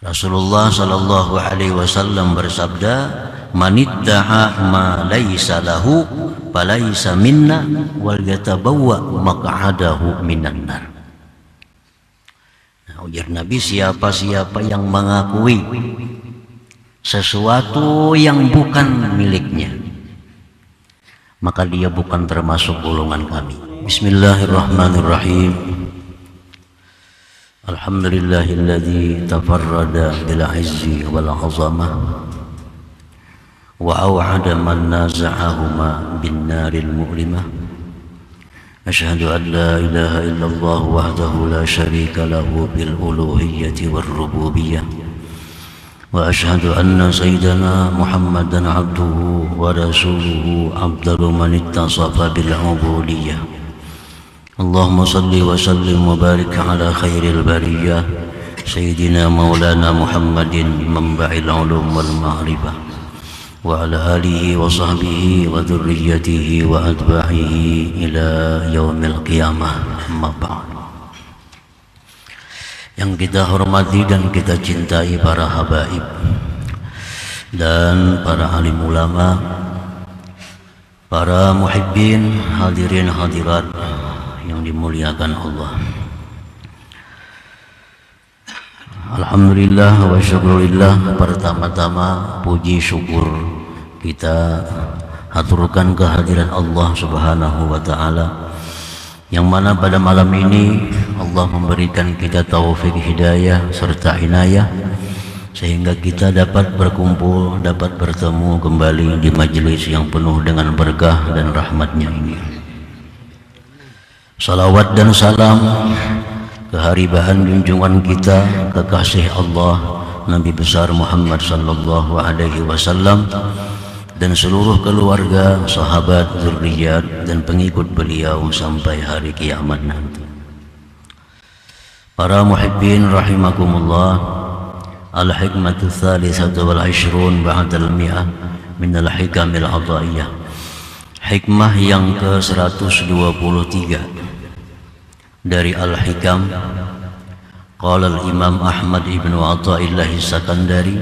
Rasulullah sallallahu alaihi wasallam bersabda, "Manidda'a ma laisa lahu falaisa minna wal yatabawwa maq'adahu minan nar." Nah, ujar Nabi, siapa-siapa yang mengakui sesuatu yang bukan miliknya, maka dia bukan termasuk golongan kami. Bismillahirrahmanirrahim. Alhamdulillahilladzi tafarrada bil izzi wal 'azamah wa aw'ada man naza'ahuma bin naril mu'limah. Asyhadu an la ilaha illallah wahdahu la syarika lahu bil uluhiyyati war rububiyyah. Wa asyhadu anna sayyidana Muhammadan 'abduhu wa rasuluhu afdalu man ittasafa bil 'ubudiyyah. Allahumma salli wa sallim wa barik ala khairil bariyah sayyidina maulana Muhammadin manba'il ulum wal ma'rifah wa ala alihi wa sahbihi wa dhurriyyatihi wa atba'ihi ila yaumil qiyamah. Amma ba'd. Yang kita hormati dan kita cintai para habaib dan para alim ulama, para muhibbin, hadirin hadirat yang dimuliakan Allah. Alhamdulillah wa syukurillah. Pertama-tama puji syukur kita haturkan kehadiran Allah subhanahu wa ta'ala, yang mana pada malam ini Allah memberikan kita taufik hidayah serta inayah sehingga kita dapat berkumpul, dapat bertemu kembali di majelis yang penuh dengan berkah dan rahmatnya ini. Salawat dan salam keharibaan junjungan kita, kekasih Allah Nabi besar Muhammad sallallahu alaihi wasallam dan seluruh keluarga, sahabat, zurriyat dan pengikut beliau sampai hari kiamat nanti. Para muhibbin rahimakumullah, al-hikmatu tsalitsatu wal 'ishrun ba'dal mi'ah min al-hikamil 'ataiyah. Hikmah yang ke-123 dari Al-Hikam. Qala al-Imam Ahmad ibn Athaillah As-Sakandari,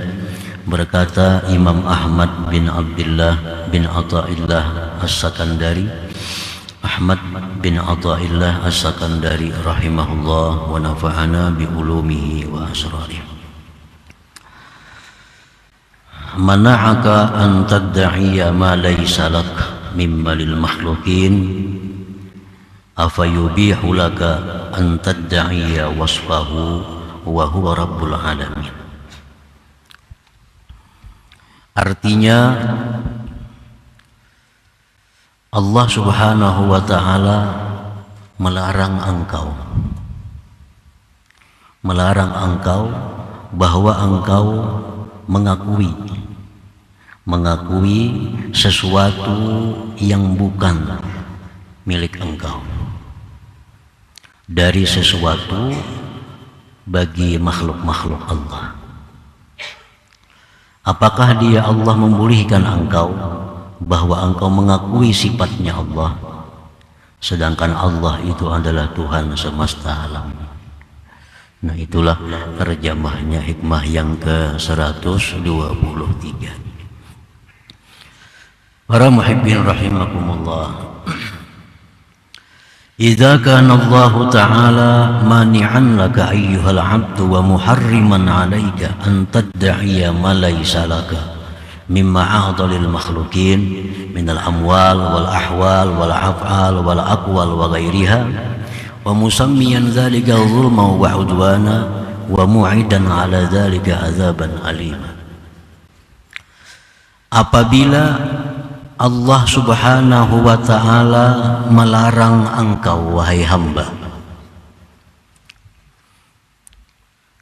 berkata Imam Ahmad bin Abdullah bin Athaillah As-Sakandari, Ahmad bin Athaillah As-Sakandari rahimahullah wa nafa'ana bi ulumihi wa asrarihi. Mana'aka an tadda'iya ma laysa lak mimma lil makhluqin afayubihu laka an tadda'iya wasfahu wa huwa rabbul alamin. Artinya, Allah subhanahu wa ta'ala melarang engkau bahwa engkau mengakui sesuatu yang bukan milik engkau dari sesuatu bagi makhluk-makhluk Allah. Apakah dia Allah membolehkan engkau bahwa engkau mengakui sifatnya Allah, sedangkan Allah itu adalah Tuhan semesta alam? Nah, itulah terjemahnya hikmah yang ke-123. Para muhibbin rahimakumullah, idza kana Allah ta'ala mani'an laka ayyuhal 'abdu wa muharriman 'alaika an tadda'iya ma laysa laka mimma a'dalil makhluqin minal amwal wal ahwal wal af'al wal aqwal wa ghairiha wa musammiyan dzalika zulman wa 'udwana wa mu'idan 'ala dzalika azaban alima. Apabila Allah subhanahu wa ta'ala melarang engkau wahai hamba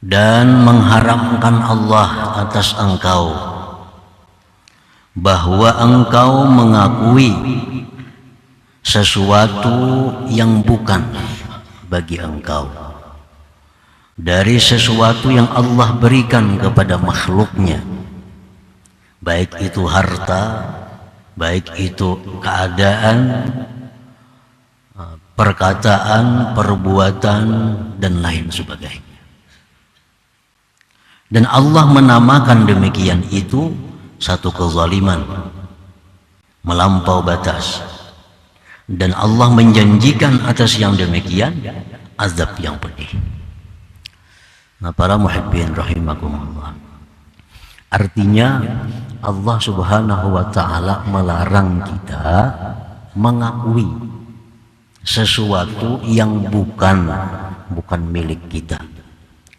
dan mengharamkan Allah atas engkau bahwa engkau mengakui sesuatu yang bukan bagi engkau dari sesuatu yang Allah berikan kepada makhluknya, baik itu harta, baik itu keadaan, perkataan, perbuatan, dan lain sebagainya. Dan Allah menamakan demikian itu satu kezaliman, melampau batas. Dan Allah menjanjikan atas yang demikian azab yang pedih. Nah, para muhibbin rahimakumullah, artinya Allah subhanahu wa ta'ala melarang kita mengakui sesuatu yang bukan milik kita,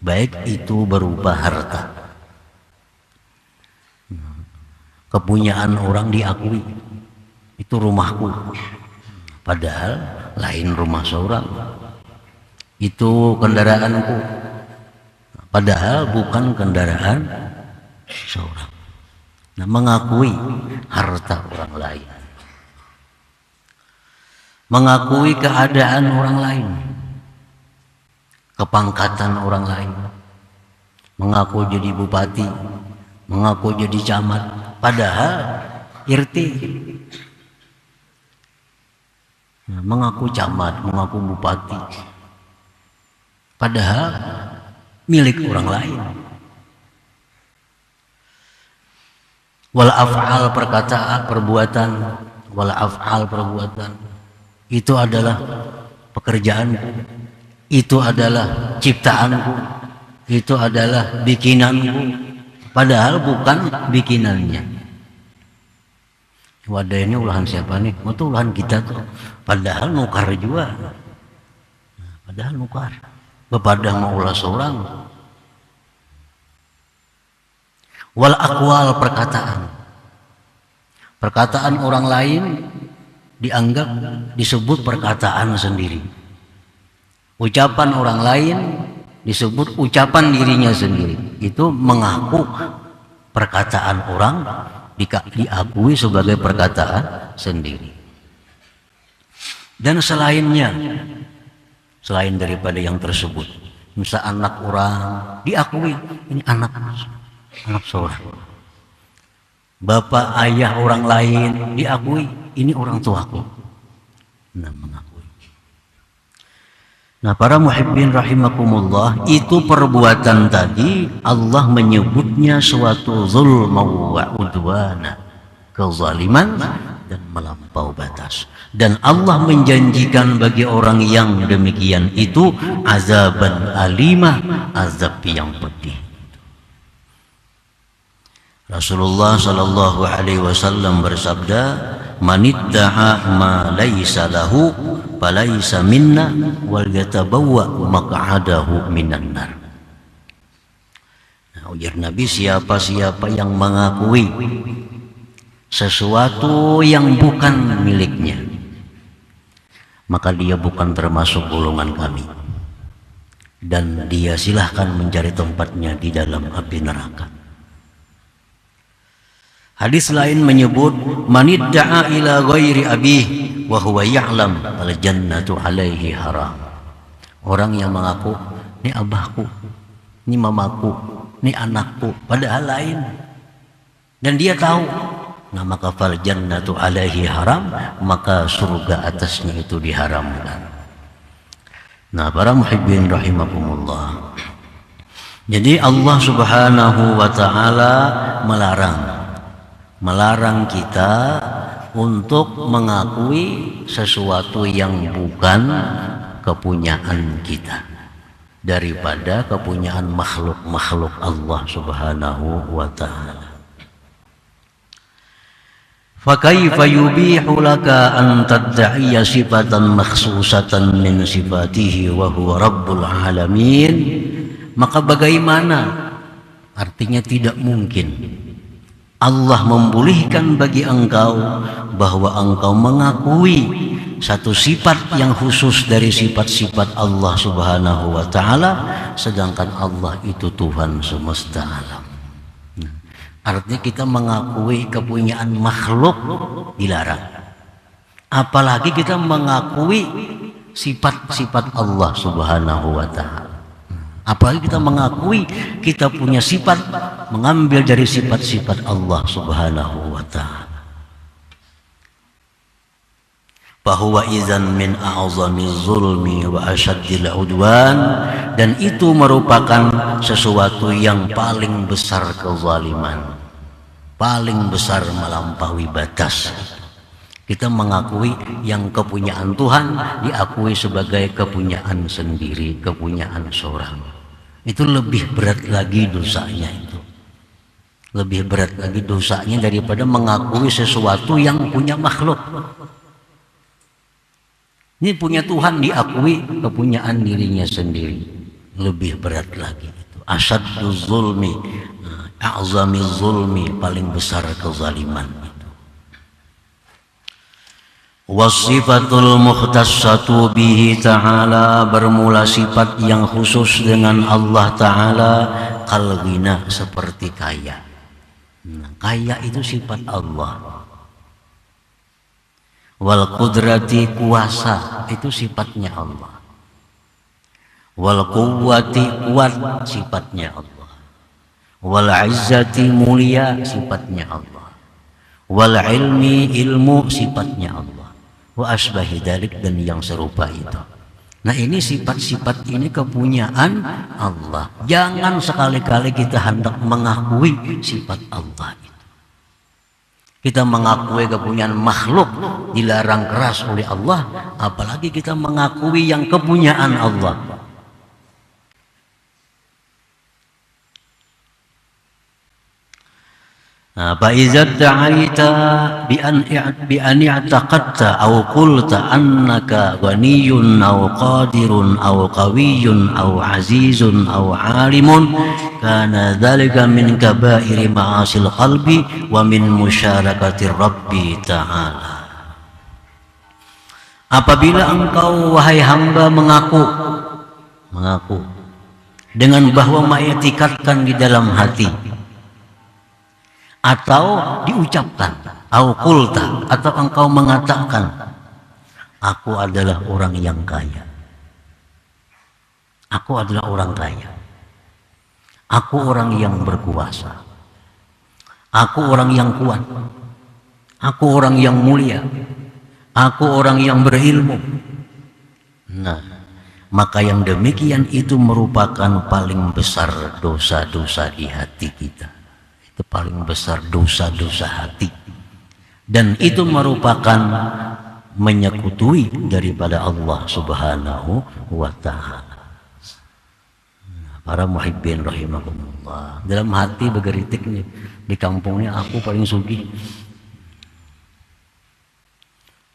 baik itu berupa harta. Kepunyaan orang diakui, itu rumahku, padahal lain rumah seorang. Itu kendaraanku, padahal bukan kendaraan seorang. Nah, mengakui harta orang lain, mengakui keadaan orang lain, kepangkatan orang lain, mengaku jadi bupati, mengaku jadi camat, padahal irti. Nah, mengaku camat, mengaku bupati, padahal milik orang lain. Wal af'al perkataan, perbuatan, wal af'al perbuatan, itu adalah pekerjaanku, itu adalah ciptaanku, itu adalah bikinanku, padahal bukan bikinannya. Wadah ini ulahan siapa nih? Itu ulahan kita tuh, padahal nukar juga. Padahal nukar, bepadah mau ulah seorang. Wal aqwal perkataan orang lain dianggap disebut perkataan sendiri, ucapan orang lain disebut ucapan dirinya sendiri. Itu mengaku perkataan orang diakui sebagai perkataan sendiri. Dan selainnya, selain daripada yang tersebut, misal anak orang diakui ini anak seorang, bapak ayah orang lain diakui ini orang tuaku. Nah, mengakui. Nah, para muhibbin rahimakumullah, itu perbuatan tadi Allah menyebutnya suatu zulma wa udwana, kezaliman dan melampau batas. Dan Allah menjanjikan bagi orang yang demikian itu azaban alimah, azab yang pedih. Rasulullah sallallahu alaihi wasallam bersabda, "Manidda'a ma laisa lahu falaisa minna wal yatabawwa maq'adahu minan nar." Nah, ujar Nabi, siapa-siapa yang mengakui sesuatu yang bukan miliknya, maka dia bukan termasuk golongan kami, dan dia silahkan mencari tempatnya di dalam api neraka. Hadis lain menyebut, manidda'a ila ghairi abih wa huwa ya'lam al jannatu alaihi haram. Orang yang mengaku, ini abahku, ini mamaku, ini anakku, padahal lain, dan dia tahu, nah maka fal jannatu alaihi haram, maka surga atasnya itu diharamkan. Nah, para muhibbin rahimakumullah, jadi Allah subhanahu wa ta'ala melarang kita untuk mengakui sesuatu yang bukan kepunyaan kita daripada kepunyaan makhluk-makhluk Allah subhanahu wa ta'ala. Fakaifa yubihu laka an tadda'iya sifatan makhsusatan min sifatihi wa huwa rabbul alamin. Maka bagaimana? Artinya tidak mungkin Allah membolehkan bagi engkau bahwa engkau mengakui satu sifat yang khusus dari sifat-sifat Allah subhanahu wa ta'ala, sedangkan Allah itu Tuhan semesta alam. Artinya kita mengakui kepunyaan makhluk dilarang, apalagi kita mengakui sifat-sifat Allah subhanahu wa ta'ala. Apalagi kita mengakui kita punya sifat, mengambil dari sifat-sifat Allah subhanahu wa ta'ala. Fahuwa idzan min a'zami zulmi wa asyaddil udwan, dan itu merupakan sesuatu yang paling besar kezaliman, paling besar melampaui batas. Kita mengakui yang kepunyaan Tuhan diakui sebagai kepunyaan sendiri, kepunyaan seorang. Itu lebih berat lagi dosanya itu. Lebih berat lagi dosanya daripada mengakui sesuatu yang punya makhluk. Ini punya Tuhan diakui kepunyaan dirinya sendiri. Lebih berat lagi itu. Asyaddu zulmi, a'zami zulmi, paling besar kezaliman itu. Wasifatul mukhtassatu bihi ta'ala, bermula sifat yang khusus dengan Allah Ta'ala, kalghina, seperti kaya. Kaya itu sifat Allah. Wal qudrati, kuasa, itu sifatnya Allah. Wal quwwati, kuat, sifatnya Allah. Wal izzati, mulia, sifatnya Allah. Wal ilmi, ilmu, sifatnya Allah. Wa asbahi dzalik, dan yang serupa itu. Nah, ini sifat-sifat ini kepunyaan Allah. Jangan sekali-kali kita hendak mengakui sifat Allah itu. Kita mengakui kepunyaan makhluk dilarang keras oleh Allah, apalagi kita mengakui yang kepunyaan Allah. Fa'iza ta'aita bi an i'taqadta aw qulta annaka ghaniyun aw qadirun aw qawiyyun aw azizun aw alimun, kana dzalika min kaba'iri ma'asil qalbi wa min musyarakati Rabbi ta'ala. Apabila engkau wahai hamba mengaku dengan bahwa mengiktikadkan di dalam hati, atau diucapkan, au qulta, atau engkau mengatakan, aku adalah orang yang kaya, aku adalah orang kaya, aku orang yang berkuasa, aku orang yang kuat, aku orang yang mulia, aku orang yang berilmu. Nah, maka yang demikian itu merupakan paling besar dosa-dosa di hati kita. Itu paling besar dosa-dosa hati, dan itu merupakan menyekutui daripada Allah Subhanahu wa Ta'ala. Para muhibbin rahimakumullah, dalam hati bergeritik nih, di kampungnya aku paling sugih.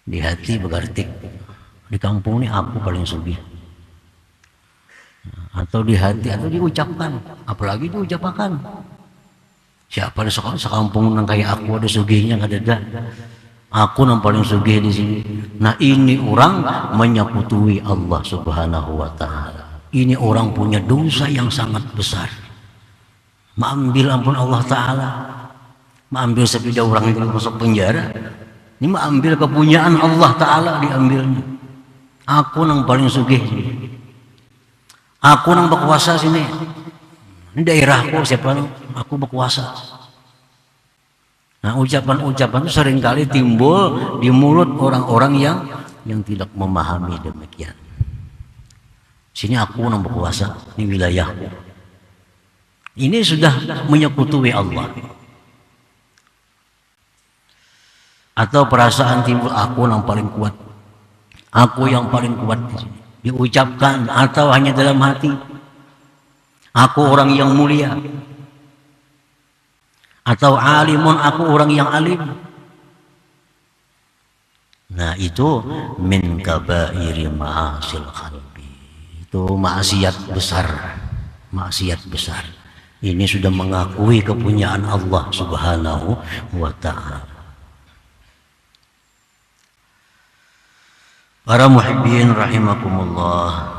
Di hati bergeritik, di kampung ini aku paling sugih. Atau di hati, atau diucapkan, apalagi diucapkan. Siapa di sekampung nang kayak aku ada sugihnya, nggak ada. Aku nang paling sugih di sini. Nah, ini orang menyekutui Allah Subhanahu wa Ta'ala. Ini orang punya dosa yang sangat besar. Mengambil ampun Allah Ta'ala, mengambil sepeda orang itu masuk penjara. Ini mengambil kepunyaan Allah Ta'ala, diambilnya. Aku nang paling sugih, aku nang berkuasa sini. Ini daerahku, siapa aku berkuasa. Nah, ucapan-ucapan itu seringkali timbul di mulut orang-orang yang tidak memahami demikian. Sini aku yang berkuasa, ini wilayahku. Ini sudah menyekutui Allah. Atau perasaan timbul, aku yang paling kuat, aku yang paling kuat di sini. Diucapkan atau hanya dalam hati. Aku orang yang mulia, atau alimun, aku orang yang alim. Nah, itu min kabairi ma'asil qalbi. Itu maksiat besar, maksiat besar. Ini sudah mengakui kepunyaan Allah Subhanahu wa Ta'ala. Para muhibbin rahimakumullah,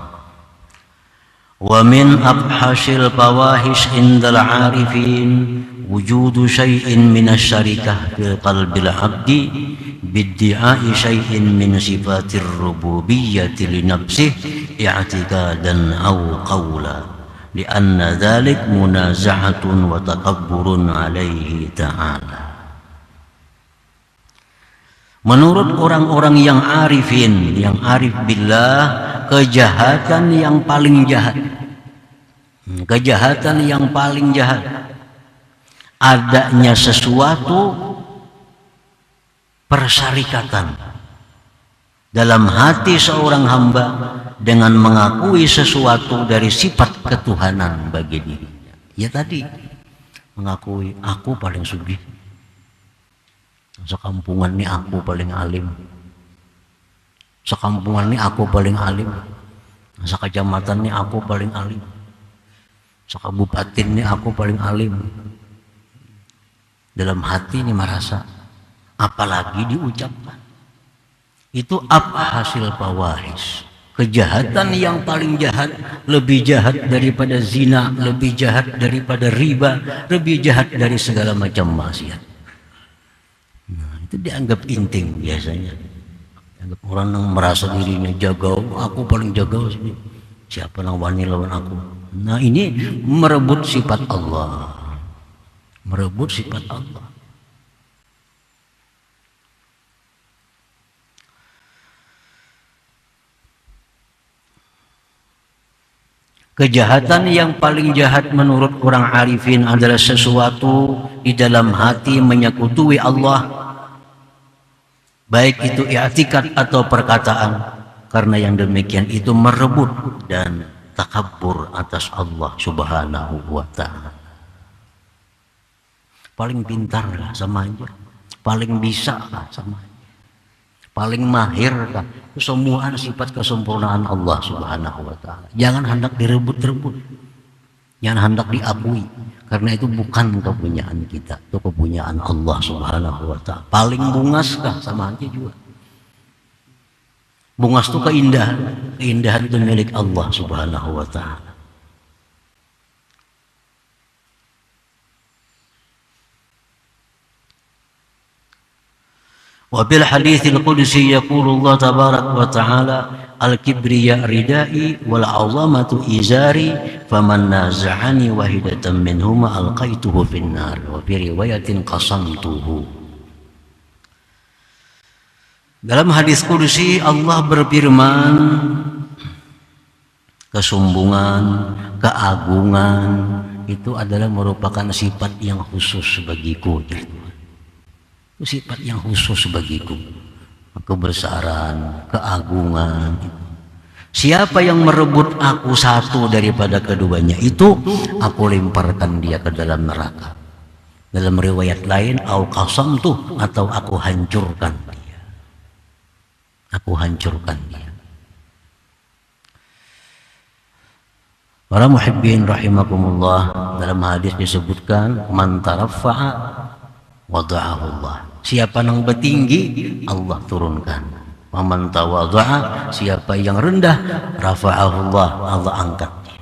wa min abhasil fawahish indal arifin wujudu syai'in minasyarikah fil qalbil abdi biddi'ai syai'in min sifatir rububiyyati li nafsihi i'tikadan aw qawla li'anna dhalik munaza'atun wa takabburun alaihi ta'ala. Menurut orang-orang yang arifin, yang arif billah, kejahatan yang paling jahat, kejahatan yang paling jahat, adanya sesuatu persyarikatan dalam hati seorang hamba dengan mengakui sesuatu dari sifat ketuhanan bagi dirinya. Ya tadi, mengakui aku paling sugih, sekampungan ini aku paling alim, sekampungan ini aku paling alim, sekecamatan ini aku paling alim, sekabupaten ini aku paling alim. Dalam hati ini merasa, apalagi diucapkan. Itu apa hasil fawahish? Kejahatan yang paling jahat, lebih jahat daripada zina, lebih jahat daripada riba, lebih jahat dari segala macam maksiat. Nah, itu dianggap inting biasanya. Dianggap orang yang merasa dirinya jago, aku paling jago sih. Siapa yang wani lawan aku? Nah, ini merebut sifat Allah. Merebut sifat Allah. Kejahatan yang paling jahat menurut orang arifin adalah sesuatu di dalam hati menyekutui Allah, baik itu i'tikad atau perkataan, karena yang demikian itu merebut dan takabur atas Allah Subhanahu wa ta'ala. Paling pintar lah sama aja, paling bisa lah sama aja, paling mahir lah. Semua sifat kesempurnaan Allah Subhanahu wa ta'ala. Jangan hendak direbut-rebut, jangan hendak diakui, karena itu bukan kepunyaan kita, itu kepunyaan Allah Subhanahu wa ta'ala. Paling bungas kah sama aja juga. Bungas itu keindahan, keindahan itu milik Allah Subhanahu wa ta'ala. Wabil haditsil qudsi yaqulu Allah tabarak wa ta'ala al-kibriya ridai wal 'azamatu izari faman naza'ani wahidatan minhuma alqaituhu finnar wa fi riwayatin qasamtuhu. Dalam hadis qudsi Allah berfirman, kesombongan, keagungan itu adalah merupakan sifat yang khusus bagiku. Itu sifat yang khusus bagiku. Kebesaran, keagungan. Siapa yang merebut aku satu daripada keduanya itu, aku lemparkan dia ke dalam neraka. Dalam riwayat lain, au qasamtu, atau aku hancurkan dia. Aku hancurkan dia. Para muhibbin rahimakumullah, dalam hadis disebutkan man taraffa'a wada'ahu Allah. Siapa yang bertinggi, Allah turunkan. Waman tawadha'a, siapa yang rendah, rafa'ahu Allah, Allah angkat dia.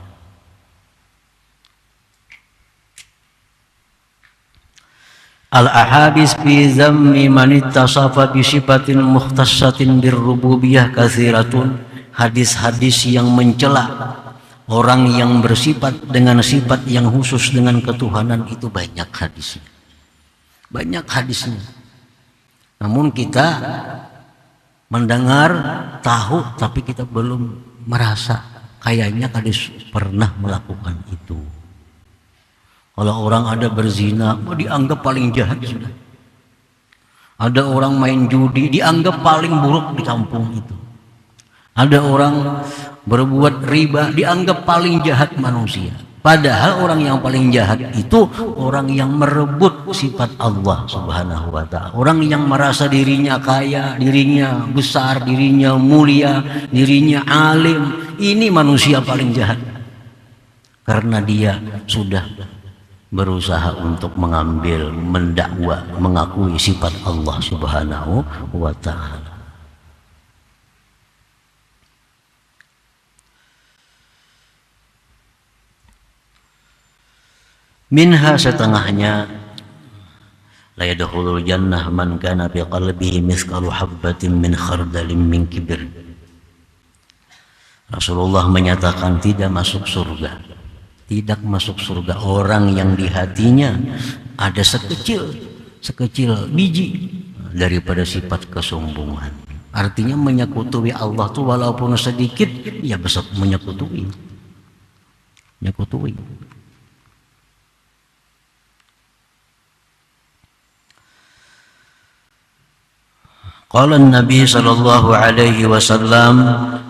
Al-ahadis fi zammi man ittasafa bi sifatin mukhtassatin birrububiyah katsiratun. Hadis-hadis yang mencela orang yang bersifat dengan sifat yang khusus dengan ketuhanan itu banyak hadisnya. Banyak hadisnya. Namun kita mendengar, tahu, tapi kita belum merasa kayaknya kadis pernah melakukan itu. Kalau orang ada berzina, dianggap paling jahat sudah. Ada orang main judi, dianggap paling buruk di kampung itu. Ada orang berbuat riba, dianggap paling jahat manusia. Padahal orang yang paling jahat itu orang yang merebut sifat Allah Subhanahu wa ta'ala. Orang yang merasa dirinya kaya, dirinya besar, dirinya mulia, dirinya alim. Ini manusia paling jahat. Karena dia sudah berusaha untuk mengambil, mendakwa, mengakui sifat Allah Subhanahu wa ta'ala. Minha setengahnya, la yadkhulul jannah man kana fi qalbihi mithqalu habbatin min khardalin min kibr. Rasulullah menyatakan tidak masuk surga, tidak masuk surga orang yang di hatinya ada sekecil biji, daripada sifat kesombongan. Artinya menyekutui Allah tuh walaupun sedikit, ya besok menyekutui. Qala Nabi sallallahu alaihi wasallam,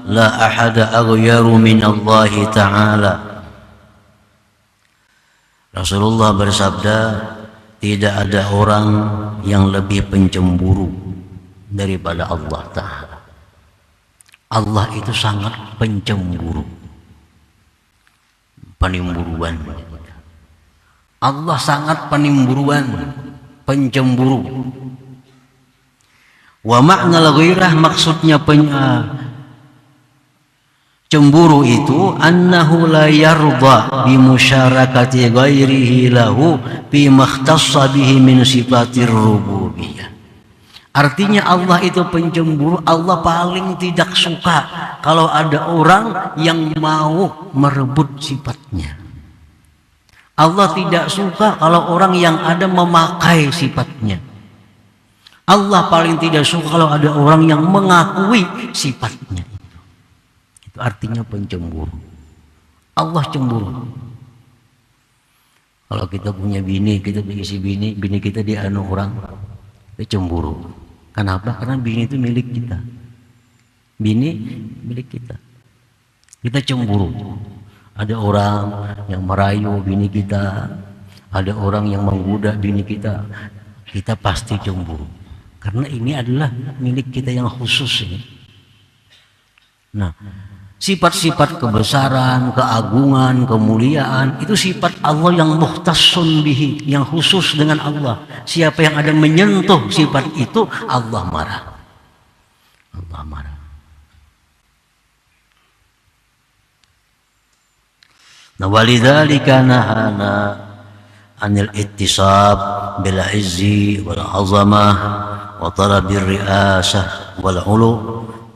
la ahada aghyaru min Allah Ta'ala. Rasulullah bersabda, tidak ada orang yang lebih pencemburu daripada Allah Ta'ala. Allah itu sangat pencemburu, penimburuan. Allah sangat penimburuan, pencemburu. Wa ma'nal ghairah, maksudnya cemburu itu annahu la yarda bi musyarakati ghairihi lahu fi makhtassa bihi min sifatir rububiyyah. Artinya Allah itu pencemburu. Allah paling tidak suka kalau ada orang yang mau merebut sifatnya. Allah tidak suka kalau orang yang ada memakai sifatnya. Allah paling tidak suka kalau ada orang yang mengakui sifatnya. Itu artinya pencemburu. Allah cemburu. Kalau kita punya bini, kita berisi bini kita dianu orang, kita cemburu. Kenapa? Karena bini itu milik kita. Bini milik kita. Kita cemburu. Ada orang yang merayu bini kita, ada orang yang menggoda bini kita. Kita pasti cemburu. Karena ini adalah milik kita yang khusus ini. Nah, sifat-sifat kebesaran, keagungan, kemuliaan itu sifat Allah yang mukhtassun bihi, yang khusus dengan Allah. Siapa yang ada menyentuh sifat itu, Allah marah. Allah marah. Nah, walidzalika nahana anil ittisab bil izzi wal azamah wa talabir riasah wal ulu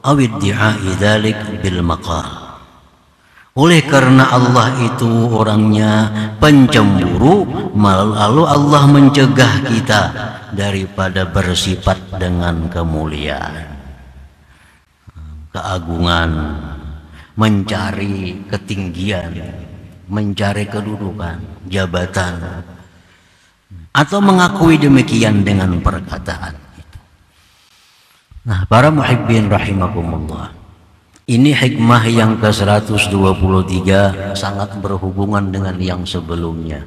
aw iddi'ai dzalik bil maqal. Oleh karena Allah itu orangnya pencemburu, lalu Allah mencegah kita daripada bersifat dengan kemuliaan, keagungan, mencari ketinggian, mencari kedudukan, jabatan, atau mengakui demikian dengan perkataan. Nah, para muhibbin rahimakumullah, ini hikmah yang ke-123 sangat berhubungan dengan yang sebelumnya.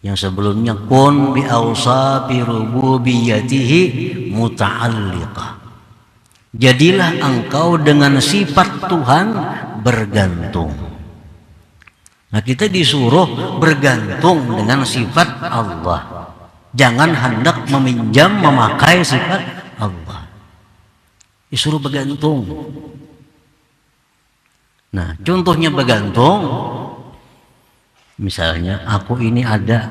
Yang sebelumnya kun bi awsafi rububiyyatihi muta'alliqah. Jadilah engkau dengan sifat Tuhan bergantung. Nah, kita disuruh bergantung dengan sifat Allah. Jangan hendak meminjam, memakai sifat Allah. Disuruh bergantung. Nah, contohnya bergantung, misalnya aku ini ada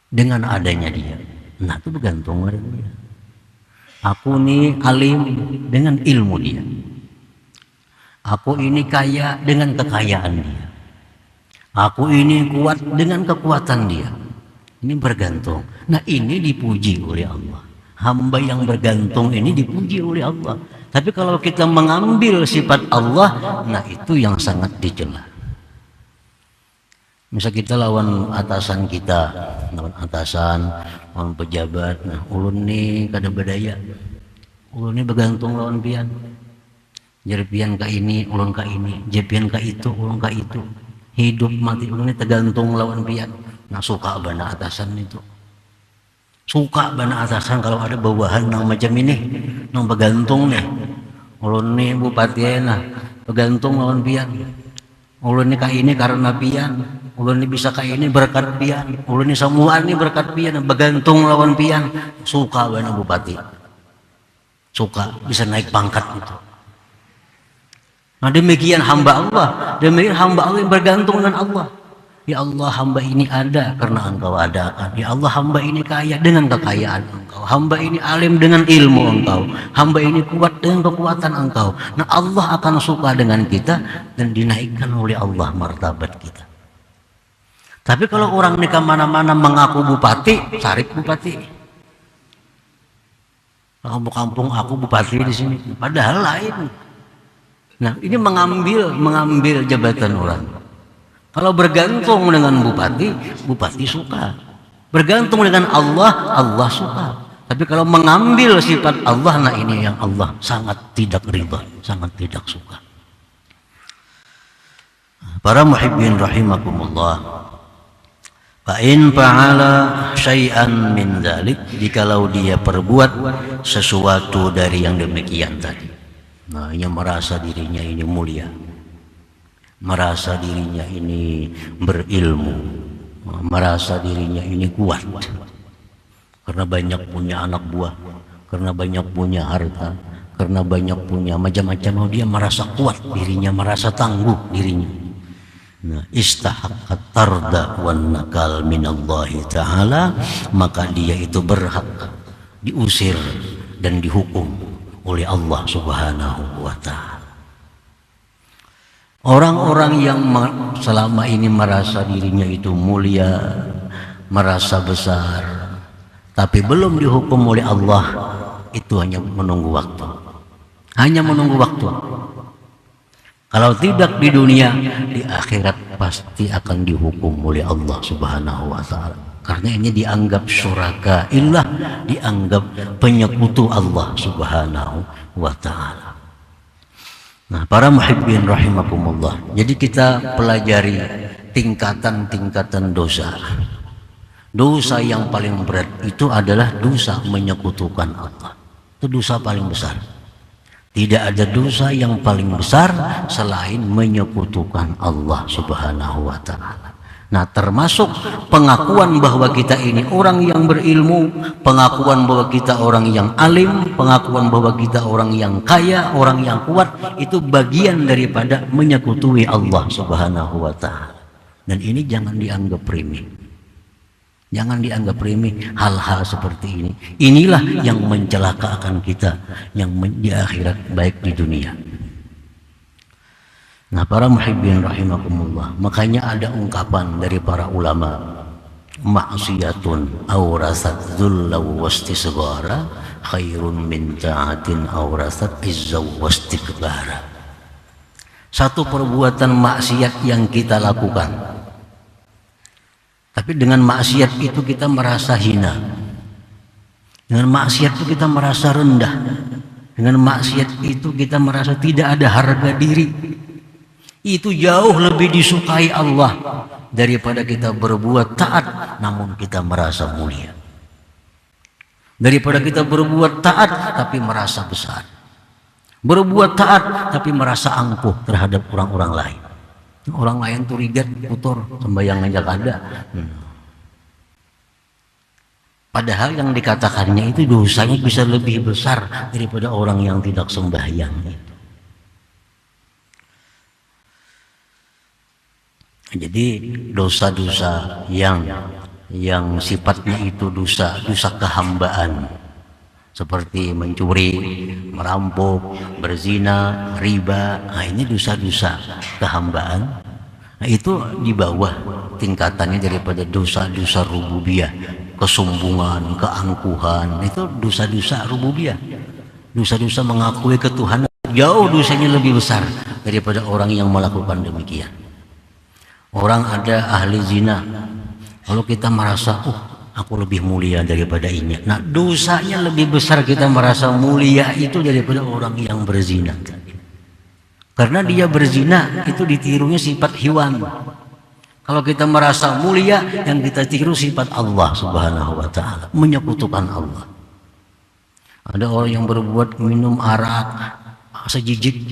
dengan adanya dia. Nah, itu bergantung dengan dia. Aku ini alim dengan ilmu dia. Aku ini kaya dengan kekayaan dia. Aku ini kuat dengan kekuatan dia. Ini bergantung. Nah, ini dipuji oleh Allah. Hamba yang bergantung ini dipuji oleh Allah. Tapi kalau kita mengambil sifat Allah, nah itu yang sangat dicela. Misal kita lawan atasan kita, lawan pejabat. Nah, ulun nih kada berdaya. Ulun nih bergantung lawan pian. Jadi pian ka ini, ulun ka ini. Jadi pian ka itu, ulun ka itu. Hidup mati ulun nih tergantung lawan pian. Nah, suka bana atasan itu. Suka bana atasan kalau ada bawahan yang macam ini, yang bergantung nih. Ulun nih bupati nah, bergantung lawan pian. Ulun nih ka ini karena pian. Ulun nih bisa ka ini berkat pian. Ulun nih semua nih berkat pian, bergantung lawan pian. Suka bana bupati. Suka bisa naik pangkat itu. Nah, demikian hamba Allah. Demikian hamba Allah yang bergantung dengan Allah. Ya Allah, hamba ini ada karena engkau adakan. Ya Allah, hamba ini kaya dengan kekayaan engkau. Hamba ini alim dengan ilmu engkau. Hamba ini kuat dengan kekuatan engkau. Nah, Allah akan suka dengan kita dan dinaikkan oleh Allah martabat kita. Tapi kalau orang di kemana-mana mengaku bupati, Sarip bupati. Kampung aku bupati di sini, padahal lain. Nah, ini mengambil jabatan orang. Kalau bergantung dengan bupati, bupati suka. Bergantung dengan Allah, Allah suka. Tapi kalau mengambil sifat Allah, nah ini yang Allah sangat tidak ridha, sangat tidak suka. Para muhibbin rahimakumullah. Fa'in fa'ala syai'an min dzalik, jikalau dia perbuat sesuatu dari yang demikian tadi. Nah, ia merasa dirinya ini mulia, merasa dirinya ini berilmu, merasa dirinya ini kuat karena banyak punya anak buah, karena banyak punya harta, karena banyak punya macam-macam. Dia merasa kuat dirinya, merasa tangguh dirinya. Nah, istahaqqat tarda wan nakal minallahi ta'ala, maka dia itu berhak diusir dan dihukum oleh Allah Subhanahu wa ta'ala. Orang-orang yang selama ini merasa dirinya itu mulia, merasa besar, tapi belum dihukum oleh Allah, itu hanya menunggu waktu. Hanya menunggu waktu. Kalau tidak di dunia, di akhirat pasti akan dihukum oleh Allah Subhanahu wa ta'ala. Karena ini dianggap syuraka illah, dianggap penyekutu Allah Subhanahu wa ta'ala. Nah, para muhibbin rahimakumullah. Jadi kita pelajari tingkatan-tingkatan dosa. Dosa yang paling berat itu adalah dosa menyekutukan Allah. Itu dosa paling besar. Tidak ada dosa yang paling besar selain menyekutukan Allah Subhanahu wa ta'ala. Nah, termasuk pengakuan bahwa kita ini orang yang berilmu, pengakuan bahwa kita orang yang alim, pengakuan bahwa kita orang yang kaya, orang yang kuat, itu bagian daripada menyekutui Allah Subhanahu wa ta'ala. Dan ini jangan dianggap remeh. Jangan dianggap remeh hal-hal seperti ini. Inilah yang mencelakakan kita yang di akhirat baik di dunia. Nah, para muhibbin rahimakumullah, makanya ada ungkapan dari para ulama, maksiatun awrasat dzulla wastisghara khairun min ta'atin awrasat izza wastikbara. Satu perbuatan maksiat yang kita lakukan, tapi dengan maksiat itu kita merasa hina. Dengan maksiat itu kita merasa rendah. Dengan maksiat itu kita merasa tidak ada harga diri. Itu jauh lebih disukai Allah daripada kita berbuat taat namun kita merasa mulia. Daripada kita berbuat taat tapi merasa besar. Berbuat taat tapi merasa angkuh terhadap orang-orang lain. Orang lain tuh rigat, kotor, sembahyang aja ada. Padahal yang dikatakannya itu dosanya bisa lebih besar daripada orang yang tidak sembahyang. Jadi dosa-dosa yang sifatnya itu dosa kehambaan, seperti mencuri, merampok, berzina, riba. Nah, ini dosa-dosa kehambaan. Nah, itu di bawah tingkatannya daripada dosa-dosa rububiyah, kesombongan, keangkuhan. Itu dosa-dosa rububiyah. Dosa-dosa mengakui ketuhanan jauh dosanya lebih besar daripada orang yang melakukan demikian. Orang ada ahli zina, kalau kita merasa aku lebih mulia daripada ini. Nah, dosanya lebih besar kita merasa mulia itu daripada orang yang berzina. Karena dia berzina itu ditirunya sifat hewan. Kalau kita merasa mulia, yang kita tiru sifat Allah Subhanahu wa ta'ala, menyekutukan Allah. Ada orang yang berbuat minum arak, asa jijik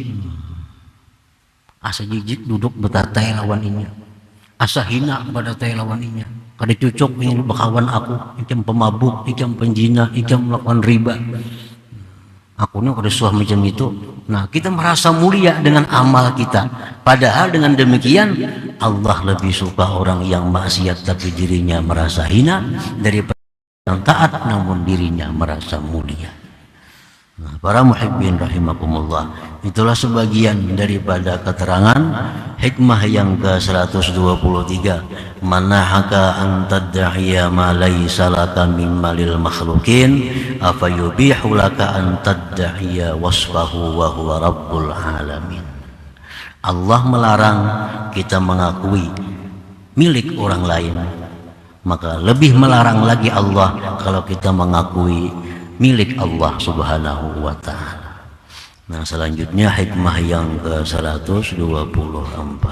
duduk betatai lawan ini. Asa hina pada tai lawan ini. Kada cucuk ingin berkawan aku, ikam pemabuk, ikam penjina, ikam melakukan riba. Aku ini kada suah macam itu. Nah, kita merasa mulia dengan amal kita. Padahal dengan demikian Allah lebih suka orang yang maksiat tapi dirinya merasa hina daripada yang taat namun dirinya merasa mulia. Nah, para muhibbin rahimakumullah, itulah sebagian daripada keterangan hikmah yang ke-123. Manahaka an taddahiya ma laysa laka min malil makhlukin afayubihu laka an taddahiya wasfahu wa huwa rabbul alamin. Allah melarang kita mengakui milik orang lain, maka lebih melarang lagi Allah kalau kita mengakui milik Allah subhanahu wa ta'ala. Nah, selanjutnya hikmah yang ke-124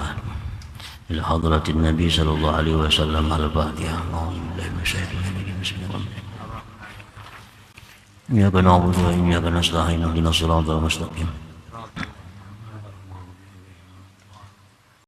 ila hadratin Nabi sallallahu alaihi wasallam al-Fatihah. Iyyaka na'budu wa iyyaka nasta'in ihdinas siratal mustaqim